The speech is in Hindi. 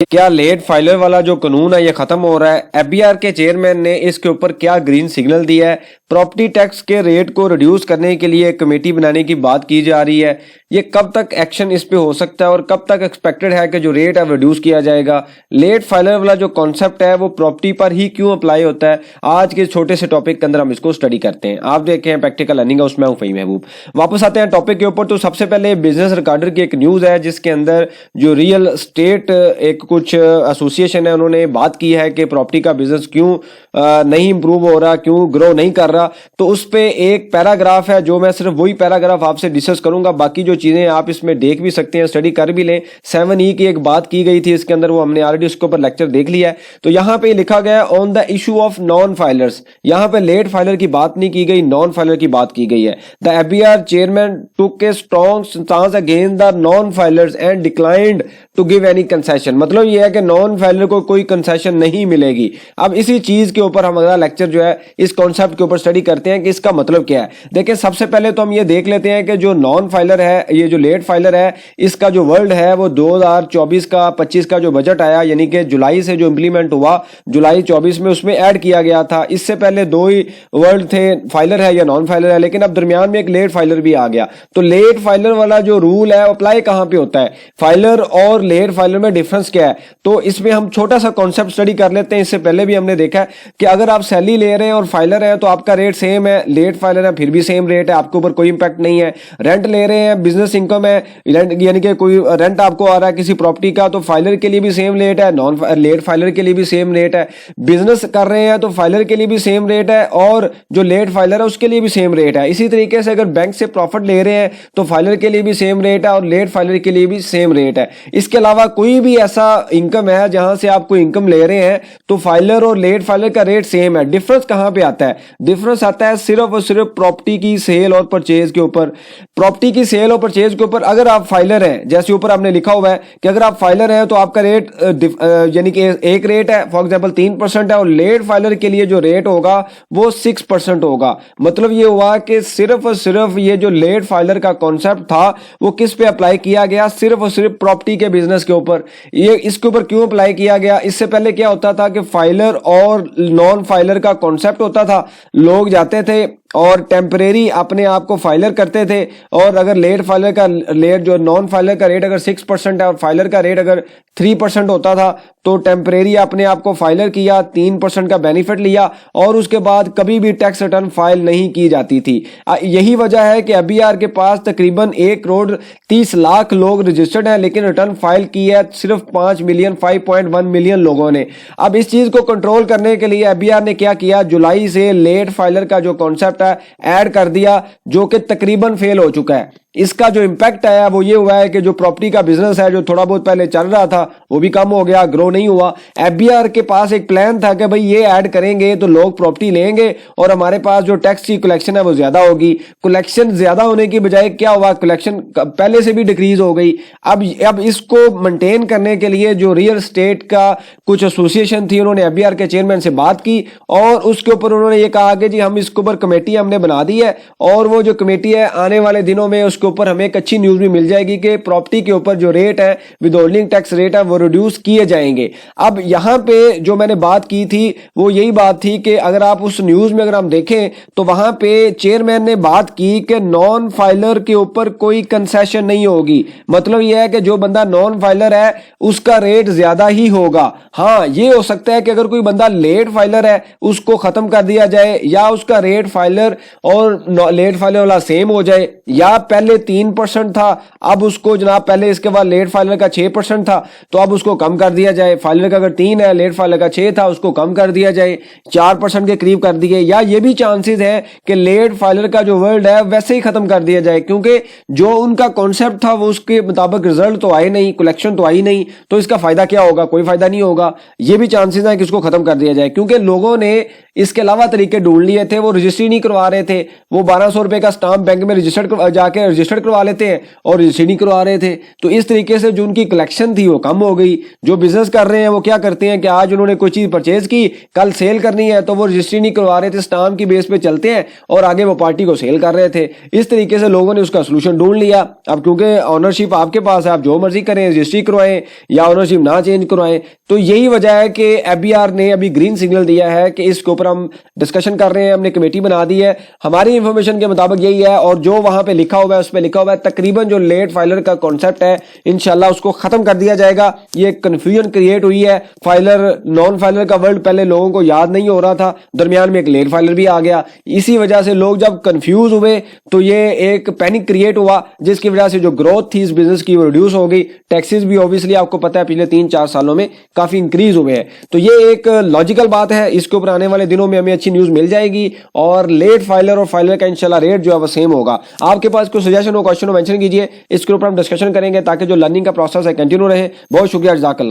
क्या लेट फाइलर वाला जो कानून है ये खत्म हो रहा है? एफबीआर के चेयरमैन ने इसके ऊपर क्या ग्रीन सिग्नल दिया है? प्रॉपर्टी टैक्स के रेट को रिड्यूस करने के लिए एक कमेटी बनाने की बात की जा रही है। ये कब तक एक्शन इस पे हो सकता है और कब तक एक्सपेक्टेड है कि जो रेट है रिड्यूस किया जाएगा? लेट फाइलर वाला जो कॉन्सेप्ट है वो प्रॉपर्टी पर ही क्यों अप्लाई होता है? आज के छोटे से टॉपिक के अंदर हम इसको स्टडी करते हैं। आप देखें हैं प्रैक्टिकल अर्निंग हाउस, मैं हूं फहीम महबूब। वापस आते हैं टॉपिक के ऊपर। तो सबसे पहले बिजनेस रिकॉर्डर की एक न्यूज है जिसके अंदर जो रियल स्टेट एक कुछ एसोसिएशन है उन्होंने बात की है कि प्रॉपर्टी का बिजनेस क्यों नहीं इंप्रूव हो रहा, क्यों ग्रो नहीं कर रहा। तो उस पे एक पैराग्राफ है जो मैं सिर्फ वही पैराग्राफ आपसे डिस्कस करूंगा, बाकी जो चीजें आप इसमें देख भी सकते हैं, स्टडी कर भी लें। 7E की एक बात की गई थी इसके अंदर, वो हमने ऑलरेडी उसके ऊपर लेक्चर देख लिया है। तो यहाँ पे लिखा गया on the issue of non filers. यहाँ पे लेट फाइलर की बात नहीं की गई, नॉन फाइलर की बात की गई है। The FBR chairman took a strong stance against the non filers and declined to give any concession. मतलब ये है कि नॉन फाइलर को कोई कंसेशन नहीं मिलेगी। अब इसी चीज के ऊपर हम अगला लेक्चर जो है इस कॉन्सेप्ट के ऊपर स्टडी करते हैं कि इसका मतलब क्या है। देखिए सबसे पहले तो हम ये देख लेते हैं कि जो नॉन फाइलर है, ये जो लेट फाइलर है, इसका जो वर्ल्ड है वो 2024 का 25 का जो बजट आया, यानी कि जुलाई से जो इंप्लीमेंट हुआ जुलाई 24 में, उसमें ऐड किया गया था। इससे पहले दो ही वर्ल्ड थे, फाइलर है या नॉन फाइलर है, लेकिन अब दरमियान में एक लेट फाइलर भी आ गया। तो लेट फाइलर वाला जो रूल है अप्लाई कहां पे होता है? फाइलर और लेट फाइलर में डिफरेंस क्या है? तो इसमें हम छोटा सा कॉन्सेप्ट स्टडी कर लेते हैं। इससे पहले भी हमने देखा है कि अगर आप सैलरी ले रहे हैं और फाइलर है तो आपका रेट सेम है, लेट फाइलर है फिर भी सेम रेट है, आपके ऊपर कोई इंपैक्ट नहीं है। रेंट ले रहे हैं, बिजनेस इनकम है, यानी कि कोई रेंट आपको आ रहा है किसी प्रॉपर्टी का, तो फाइलर के लिए भी सेम रेट है, नॉन लेट फाइलर के लिए भी सेम रेट है। बिजनेस कर रहे हैं तो फाइलर के लिए भी सेम रेट है और जो लेट फाइलर है उसके लिए भी सेम रेट है। इसी तरीके से अगर बैंक से प्रॉफिट ले रहे हैं तो फाइलर के लिए भी सेम रेट है और लेट फाइलर के लिए भी सेम रेट है। इसके अलावा कोई भी ऐसा इनकम है जहां से आप कोई इनकम ले रहे हैं तो फाइलर और लेट फाइलर का रेट सेम है। डिफरेंस कहां पे आता है? डिफरेंस आता है सिर्फ और सिर्फ प्रॉपर्टी की सेल और परचेज के ऊपर। प्रॉपर्टी की सेल और परचेज के ऊपर अगर आप फाइलर हैं, जैसे ऊपर आपने लिखा हुआ है कि अगर आप फाइलर हैं तो आपका रेट यानी कि एक रेट है, फॉर एग्जांपल 3% है, और लेट फाइलर के लिए जो रेट होगा वो 6% होगा। मतलब ये हुआ कि सिर्फ और सिर्फ ये जो लेट फाइलर का कॉन्सेप्ट था वो किस पे अप्लाई किया गया? सिर्फ और सिर्फ प्रॉपर्टी के बिजनेस के ऊपर। ये इसके ऊपर क्यों अप्लाई किया गया? इससे पहले क्या होता था कि फाइलर और नॉन फाइलर का कॉन्सेप्ट होता था। लोग जाते थे और टेम्परेरी अपने आप को फाइलर करते थे, और अगर लेट फाइलर का लेट जो नॉन फाइलर का रेट अगर 6% है और फाइलर का रेट अगर 3% होता था तो टेम्परेरी अपने आप को फाइलर किया, 3% का बेनिफिट लिया और उसके बाद कभी भी टैक्स रिटर्न फाइल नहीं की जाती थी। यही वजह है कि एफबीआर के पास तकरीबन 1,30,00,000 लोग रजिस्टर्ड हैं, लेकिन रिटर्न फाइल की है सिर्फ 5.1 मिलियन लोगों ने। अब इस चीज को कंट्रोल करने के लिए एफबीआर ने क्या किया? जुलाई से लेट फाइलर का जो कॉन्सेप्ट ऐड कर दिया, जो कि तकरीबन फेल हो चुका है। इसका जो इंपैक्ट आया वो ये हुआ है कि जो प्रॉपर्टी का बिजनेस है जो थोड़ा बहुत पहले चल रहा था वो भी कम हो गया, ग्रो नहीं हुआ। एफबीआर के पास एक प्लान था कि भाई ये ऐड करेंगे तो लोग प्रॉपर्टी लेंगे और हमारे पास जो टैक्स की कलेक्शन है वो ज्यादा होगी। कलेक्शन ज्यादा होने की बजाय क्या हुआ? कलेक्शन पहले से भी डिक्रीज हो गई। अब इसको मेंटेन करने के लिए जो रियल स्टेट का कुछ एसोसिएशन थी, उन्होंने एफबीआर के चेयरमैन से बात की और उसके ऊपर उन्होंने ये कहा कि जी हम इसके ऊपर कमेटी हमने बना दी है, और वो जो कमेटी है आने वाले दिनों में उसके ऊपर हमें एक अच्छी न्यूज भी मिल जाएगी कि प्रॉपर्टी के ऊपर जो रेट है, विदहोल्डिंग टैक्स रेट है, वो रिड्यूस किए जाएंगे। अब यहां पे जो मैंने बात की थी वो यही बात थी कि अगर आप उस न्यूज में अगर हम देखें तो वहां पे चेयरमैन ने बात की कि नॉन फाइलर के ऊपर कोई कंसेशन नहीं होगी। मतलब यह है कि जो बंदा नॉन फाइलर है उसका रेट ज्यादा ही होगा। हाँ, ये हो सकता है कि अगर कोई बंदा लेट फाइलर है उसको खत्म कर दिया जाए, या उसका रेट फाइलर और लेट फाइलर वाला सेम हो जाए, या पहले 3% था अब उसको जनाब पहले इसके बाद लेट फाइलर का 6% था तो अब उसको कम कर दिया जाए। फाइलर का अगर 3 है, लेट फाइलर का 6 था, उसको कम कर दिया जाए, 4% के करीब कर दिए। या ये भी चांसेस है कि लेट फाइलर का जो वर्ल्ड है वैसे ही खत्म कर दिया जाए, क्योंकि जो उनका कॉन्सेप्ट था वो उसके मुताबिक रिजल्ट तो आए नहीं, कलेक्शन तो आई नहीं, तो इसका फायदा क्या होगा? कोई फायदा नहीं होगा। ये भी चांसेस है कि इसको खत्म कर दिया जाए, क्योंकि लोगों ने इसके अलावा तरीके ढूंढ लिए थे, वो रजिस्ट्री नहीं करवा रहे थे। वो 1200 रुपए का स्टाम्प बैंक में रजिस्टर्ड जाके रजिस्टर्ड करवा लेते हैं और रजिस्ट्री नहीं करवा रहे थे। तो इस तरीके से जो उनकी कलेक्शन थी वो कम हो गई। जो बिजनेस कर रहे हैं वो क्या करते हैं कि आज उन्होंने कोई चीज परचेज की, कल सेल करनी है तो वो रजिस्ट्री नहीं करवा रहे थे, स्टाम्प की बेस पे चलते हैं और आगे वो पार्टी को सेल कर रहे थे। इस तरीके से लोगों ने उसका सोल्यूशन ढूंढ लिया। अब क्योंकि ऑनरशिप आपके पास है, आप जो मर्जी करें, रजिस्ट्री करवाएं या ऑनरशिप ना चेंज करवाएं। तो यही वजह है कि एफबीआर ने अभी ग्रीन सिग्नल दिया है कि इसके ऊपर हम डिस्कशन कर रहे हैं, हमने कमेटी बना दी है। हमारी इंफॉर्मेशन के मुताबिक यही है और जो वहां पे लिखा हुआ है उस पे लिखा हुआ है तकरीबन जो लेट फाइलर का कॉन्सेप्ट है इंशाल्लाह उसको खत्म कर दिया जाएगा। ये कंफ्यूजन क्रिएट हुई है, फाइलर नॉन फाइलर का वर्ड पहले लोगों को याद नहीं हो रहा था, दरमियान में एक लेट फाइलर भी आ गया। इसी वजह से लोग जब कंफ्यूज हुए तो ये एक पैनिक क्रिएट हुआ, जिसकी वजह से जो ग्रोथ थी इस बिजनेस की वो रिड्यूस हो गई। टैक्सेस भी ऑब्वियसली आपको पता है पिछले 3-4 सालों में काफी इंक्रीज हुए हैं। तो ये एक लॉजिकल बात है, इसके ऊपर आने वाले दिनों में हमें अच्छी न्यूज मिल जाएगी और लेट फाइलर और फाइलर का इंशाल्लाह रेट जो है वो सेम होगा। आपके पास कोई सजेशन हो, क्वेश्चन हो, मेंशन कीजिए, इसके ऊपर हम डिस्कशन करेंगे ताकि जो लर्निंग का प्रोसेस है कंटिन्यू रहे। बहुत शुक्रिया, जज़ाकल्लाह।